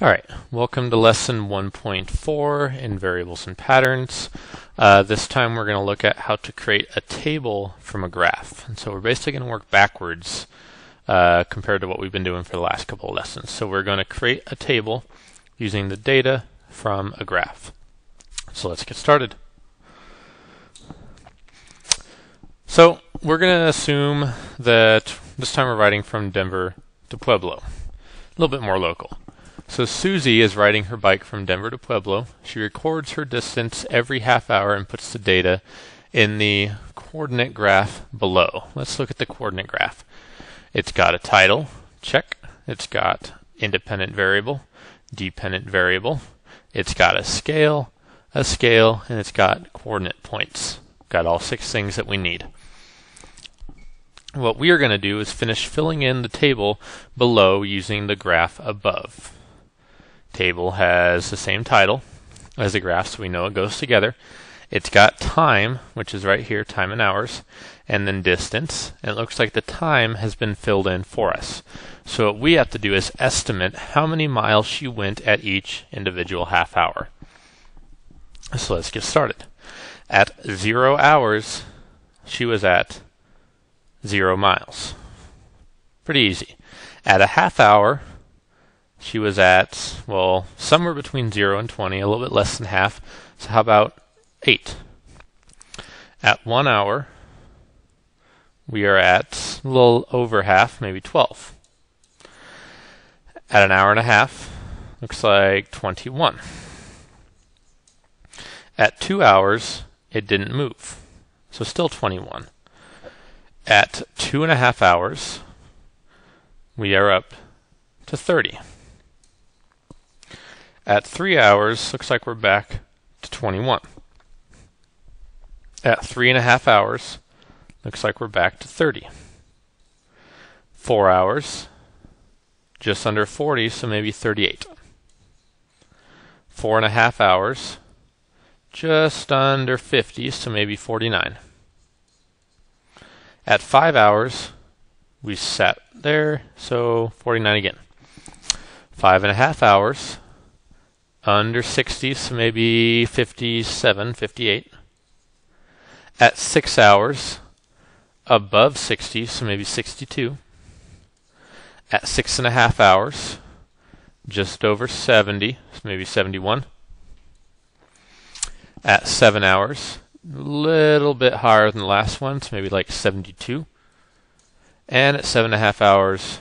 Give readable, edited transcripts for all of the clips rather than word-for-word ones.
Alright, welcome to lesson 1.4 in variables and patterns. This time we're going to look at how to create a table from a graph. And so we're basically going to work backwards compared to what we've been doing for the last couple of lessons. So we're going to create a table using the data from a graph. So let's get started. So we're going to assume that this time we're writing from Denver to Pueblo, a little bit more local. So Susie is riding her bike from Denver to Pueblo. She records her distance every half hour and puts the data in the coordinate graph below. Let's look at the coordinate graph. It's got a title, check. It's got independent variable, dependent variable. It's got a scale, and it's got coordinate points. Got all 6 things that we need. What we are going to do is finish filling in the table below using the graph above. Table has the same title as the graph, so we know it goes together. It's got time, which is right here, time in hours, and then distance. And it looks like the time has been filled in for us. So what we have to do is estimate how many miles she went at each individual half hour. So let's get started. At 0 hours, she was at 0 miles. Pretty easy. At a half hour, she was at, well, somewhere between 0 and 20, a little bit less than half. So how about 8? At 1 hour, we are at a little over half, maybe 12. At an hour and a half, looks like 21. At 2 hours, it didn't move, so still 21. At 2.5 hours, we are up to 30. At 3 hours, looks like we're back to 21. At 3.5 hours, looks like we're back to 30. 4 hours, just under 40, so maybe 38. 4.5 hours, just under 50, so maybe 49. At 5 hours, we sat there, so 49 again. 5.5 hours, under 60, so maybe 57, 58. At 6 hours, above 60, so maybe 62. At 6.5 hours, just over 70, so maybe 71. At 7 hours, a little bit higher than the last one, so maybe like 72. And at 7.5 hours,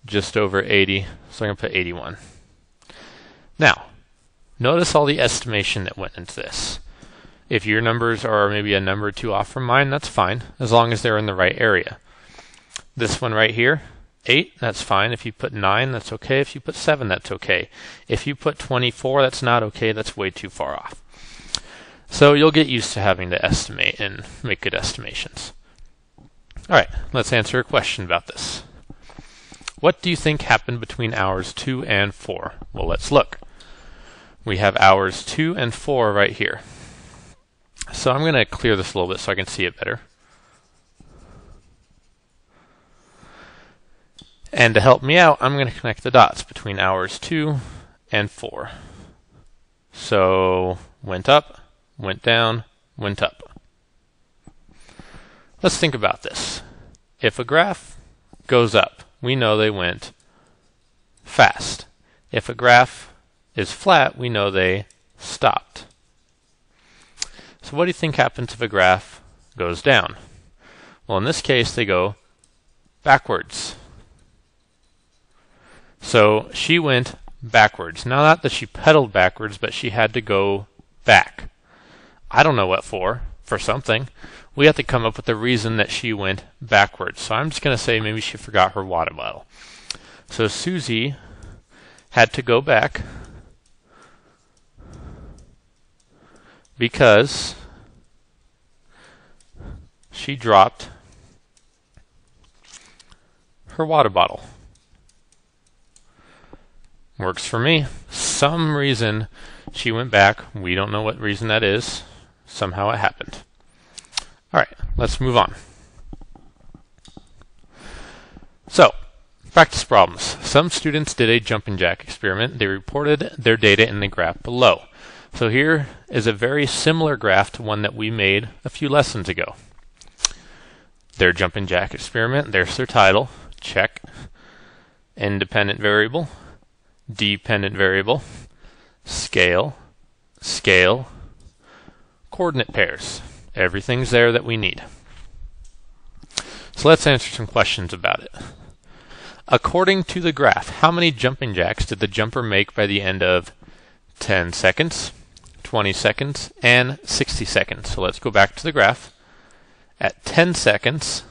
just over 80, so I'm going to put 81. Now, notice all the estimation that went into this. If your numbers are maybe a number or two off from mine, that's fine, as long as they're in the right area. This one right here, 8, that's fine. If you put 9, that's okay. If you put 7, that's okay. If you put 24, that's not okay. That's way too far off. So you'll get used to having to estimate and make good estimations. Alright, let's answer a question about this. What do you think happened between hours 2 and 4? Well, let's look. We have hours 2 and 4 right here. So I'm going to clear this a little bit so I can see it better. And to help me out, I'm going to connect the dots between hours 2 and 4. So, went up, went down, went up. Let's think about this. If a graph goes up, we know they went fast. If a graph is flat, we know they stopped. So what do you think happens if a graph goes down? Well, in this case, they go backwards. So she went backwards. Now, not that she pedaled backwards, but she had to go back. I don't know what for something. We have to come up with the reason that she went backwards. So I'm just going to say maybe she forgot her water bottle. So Susie had to go back because she dropped her water bottle. Works for me. Some reason she went back. We don't know what reason that is. Somehow it happened. Alright, let's move on. So, Practice problems. Some students did a jumping jack experiment. They reported their data in the graph below. So here is a very similar graph to one that we made a few lessons ago. Their jumping jack experiment, there's their title, check. Independent variable, dependent variable, scale, scale, coordinate pairs. Everything's there that we need. So let's answer some questions about it. According to the graph, how many jumping jacks did the jumper make by the end of 10 seconds, 20 seconds, and 60 seconds? So let's go back to the graph. At 10 seconds,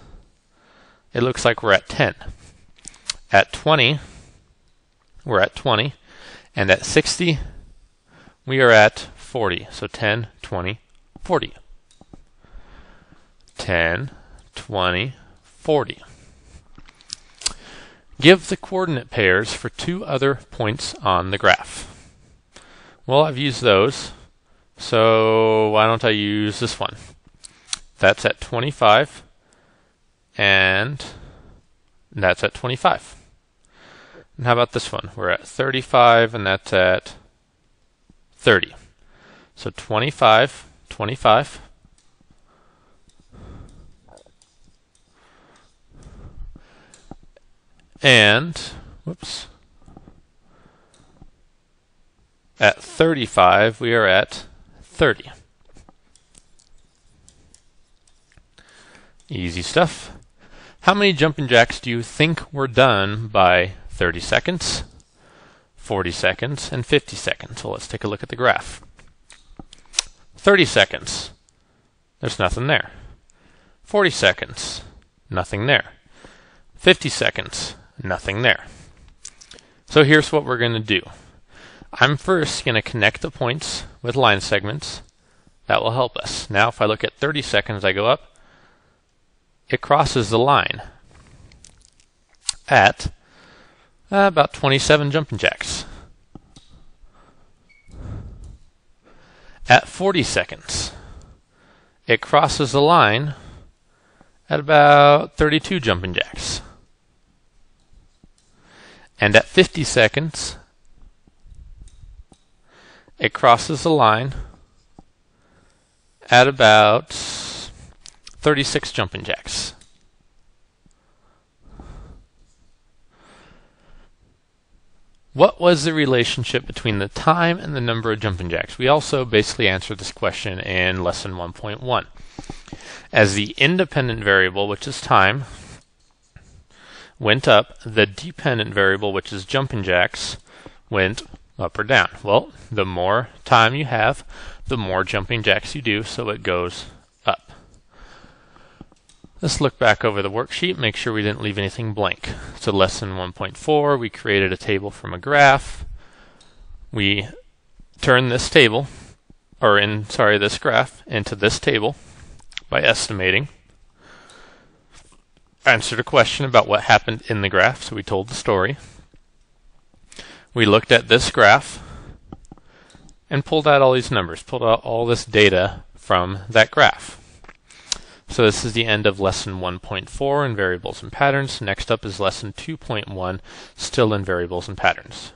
it looks like we're at 10. At 20, we're at 20. And at 60, we are at 40. So 10, 20, 40. 10, 20, 40. Give the coordinate pairs for two other points on the graph. Well, I've used those, so why don't I use this one? That's at 25, and that's at 25. And how about this one? We're at 35, and that's at 30. So 25, 25. And, whoops, at 35, we are at 30. Easy stuff. How many jumping jacks do you think were done by 30 seconds, 40 seconds, and 50 seconds? So let's take a look at the graph. 30 seconds, there's nothing there. 40 seconds, nothing there. 50 seconds, nothing there. So here's what we're going to do. I'm first going to connect the points with line segments. That will help us. Now if I look at 30 seconds, I go up. It crosses the line at about 27 jumping jacks. At 40 seconds, it crosses the line at about 32 jumping jacks. And at 50 seconds, it crosses the line at about 36 jumping jacks. What was the relationship between the time and the number of jumping jacks? We also basically answered this question in lesson 1.1. As the independent variable, which is time, went up, the dependent variable, which is jumping jacks, went up or down. Well, the more time you have, the more jumping jacks you do, so it goes up. Let's look back over the worksheet, make sure we didn't leave anything blank. So lesson 1.4, we created a table from a graph. We turned this table, this graph into this table by estimating. Answered a question about what happened in the graph, so we told the story. We looked at this graph and pulled out all these numbers, pulled out all this data from that graph. So this is the end of lesson 1.4 in variables and patterns. Next up is lesson 2.1, still in variables and patterns.